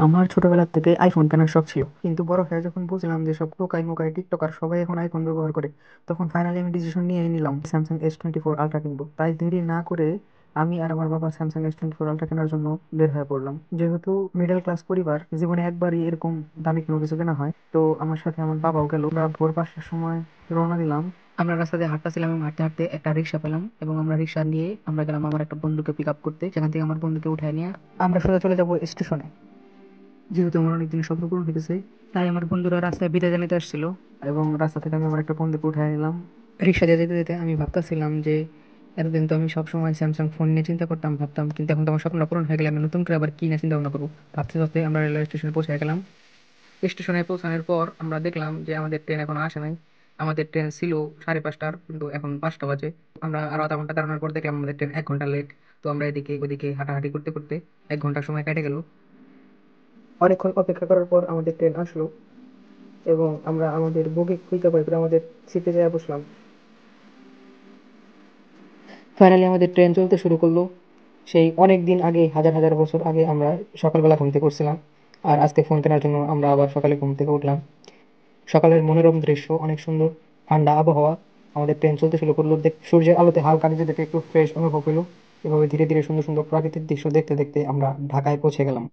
আমার ছোটবেলা থেকে আইফোন কেনার শখ ছিল, কিন্তু বড় হয়ে যখন বুঝলাম যে সব টোকাই মোকাই টিকটকার সবাই এখন আইফোন ব্যবহার করে, তখন ফাইনালি আমি ডিসিশন নিয়ে নিলাম স্যামসাং S24 Ultra কিনবো। তাই দেরি না করে আমি আর আমার বাবা স্যামসাং S24 Ultra কেনার জন্য বের হয়ে পড়লাম। যেহেতু মিডল ক্লাস পরিবার, জীবনে একবারই এরকম দামি কোনো কিছু কেনা হয়, তো আমার সাথে আমার বাবাও গেল। আমরা ভোর 5টার সময় রওনা দিলাম। আমরা রাস্তা দিয়ে হাঁটতেছিলাম এবং হাঁটতে হাঁটতে একটা রিক্সা পেলাম, এবং আমরা রিক্সা নিয়ে আমরা গেলাম আমার একটা বন্ধুকে পিক আপ করতে। সেখান থেকে আমার বন্ধুকে উঠায় নিয়ে আমরা সোজা চলে যাবো স্টেশনে। যেহেতু আমার অনেকদিন স্বপ্ন পূরণ হয়ে গেছে, তাই আমার বন্ধুরা রাস্তায় বিদায় জানাতে আসছিল, এবং রাস্তা থেকে আমি আমার একটা বন্ধুকে উঠায় নিলাম। রিক্সা দিয়ে যেতে যেতে আমি ভাবতেছিলাম যে এতদিন তো আমি সবসময় স্যামসাং ফোন নিয়ে চিন্তা করতাম, ভাবতাম, কিন্তু এখন তো আমার স্বপ্ন পূরণ হয়ে গেলে আমি নতুন করে আবার কি নিয়ে চিন্তা ভাবনা করবো। ভাবতে ভাবতে আমরা রেলওয়ে স্টেশনে পৌঁছে গেলাম। স্টেশনে পৌঁছানোর পর আমরা দেখলাম যে আমাদের ট্রেন এখনো আসে নাই। আমাদের ট্রেন ছিল 5:30টার, কিন্তু এখন 5টা বাজে। আমরা আরো আধা ঘন্টা দাঁড়ানোর পর দেখলাম আমাদের ট্রেন 1 ঘন্টা লেট। তো আমরা এদিকে ওদিকে হাঁটাহাঁটি করতে করতে 1 ঘন্টা সময় কেটে গেল। অনেকক্ষণ অপেক্ষা করার পর আমাদের ট্রেন আসলো, এবং আমরা আমাদের বগি খুঁজে পাই করে আমাদের সিটে যেয়ে বসলাম। ফাইনালি আমাদের ট্রেন চলতে শুরু করলো। সেই অনেক দিন আগে, হাজার হাজার বছর আগে আমরা সকালবেলা ঘুম থেকে উঠছিলাম, আর আজকে ফোন কেনার জন্য আমরা আবার সকালে ঘুম থেকে উঠলাম। সকালের মনোরম দৃশ্য, অনেক সুন্দর ঠান্ডা আবহাওয়া। আমাদের ট্রেন চলতে শুরু করলো, সূর্যের আলোতে হালকা নিজেদেরকে একটু ফ্রেশ অনুভব হলো। এভাবে ধীরে ধীরে সুন্দর সুন্দর প্রাকৃতিক দৃশ্য দেখতে দেখতে আমরা ঢাকায় পৌঁছে গেলাম।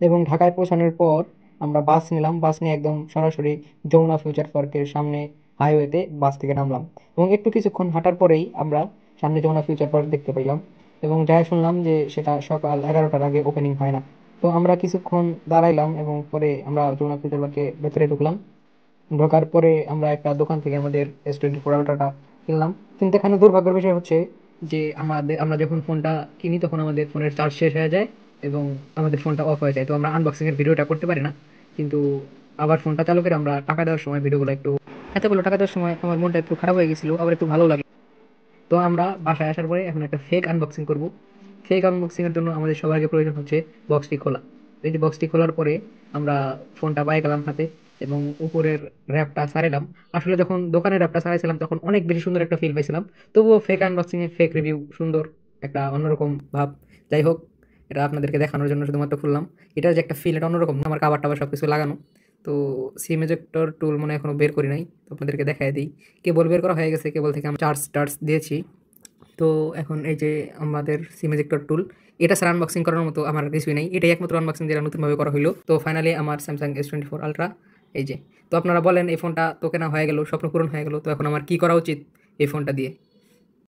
এবং ঢাকায় পৌঁছানোর পর আমরা বাস নিলাম। বাস নিয়ে একদম সরাসরি যমুনা ফিউচার পার্কের সামনে হাইওয়েতে বাস থেকে নামলাম। এবং একটু কিছুক্ষণ হাঁটার পরেই আমরা সামনে যমুনা ফিউচার পার্ক দেখতে পেলাম, এবং যাই শুনলাম যে সেটা সকাল 11টার আগে ওপেনিং হয় না। তো আমরা কিছুক্ষণ দাঁড়াইলাম এবং পরে আমরা যমুনা ফিউচার পার্কে ভেতরে ঢুকলাম। ঢোকার পরে আমরা একটা দোকান থেকে আমাদের S24 Ultra কিনলাম। কিন্তু এখানে দুর্ভাগ্যের বিষয় হচ্ছে যে আমরা যখন ফোনটা কিনি তখন আমাদের ফোনের চার্জ শেষ হয়ে যায়, এবং আমাদের ফোনটা অফ হয়ে যায়। তো আমরা আনবক্সিং এর ভিডিওটা করতে পারি না। কিন্তু আবার ফোনটা চালু করে আমরা টাকা দেওয়ার সময় ভিডিওগুলো একটু, এতগুলো টাকা দেওয়ার সময় আমার মনটা একটু খারাপ হয়ে গেছিল, আবার একটু ভালো লাগে। তো আমরা বাসায় আসার পরে এখন একটা ফেক আনবক্সিং করব। ফেক আনবক্সিং এর জন্য আমাদের সবার আগে প্রয়োজন হচ্ছে বক্সটি খোলা। তো এই যে বক্সটি খোলার পরে আমরা ফোনটা পাই গেলাম হাতে, এবং উপরের র্যাপটা ছাড়াইলাম। আসলে যখন দোকানের র্যাপটা ছাড়াইছিলাম তখন অনেক বেশি সুন্দর একটা ফিল পাইছিলাম। তবুও ফেক আনবক্সিং এ ফেক রিভিউ সুন্দর, একটা অন্যরকম ভাব। যাই হোক, এটা আপনাদেরকে দেখানোর জন্য শুধুমাত্র খুললাম। এটার যে একটা ফিল, এটা অন্যরকম। আমার কাবার টাবার সবকিছু লাগানো। তো সিম এজেক্টর টুল মনে হয় এখনো বের করি নাই, তো আপনাদেরকে দেখাই দিই। কেবল বের করা হয়ে গেছে, কেবল থেকে আমি চার্জ টার্জ দিয়েছি। তো এখন এই যে আমাদের সিম এজেক্টর টুল, এটা ছাড়া আনবক্সিং করার মতো আমার আর কিছুই নাই। এটাই একমাত্র আনবক্সিং যেটা নতুনভাবে করা হলো। তো ফাইনালি আমার স্যামসাং S24 Ultra, এই যে। তো আপনারা বলেন, এই ফোনটা তো কেনা হয়ে গেল, স্বপ্ন পূরণ হয়ে গেল, তো এখন আমার কি করা উচিত এই ফোনটা দিয়ে?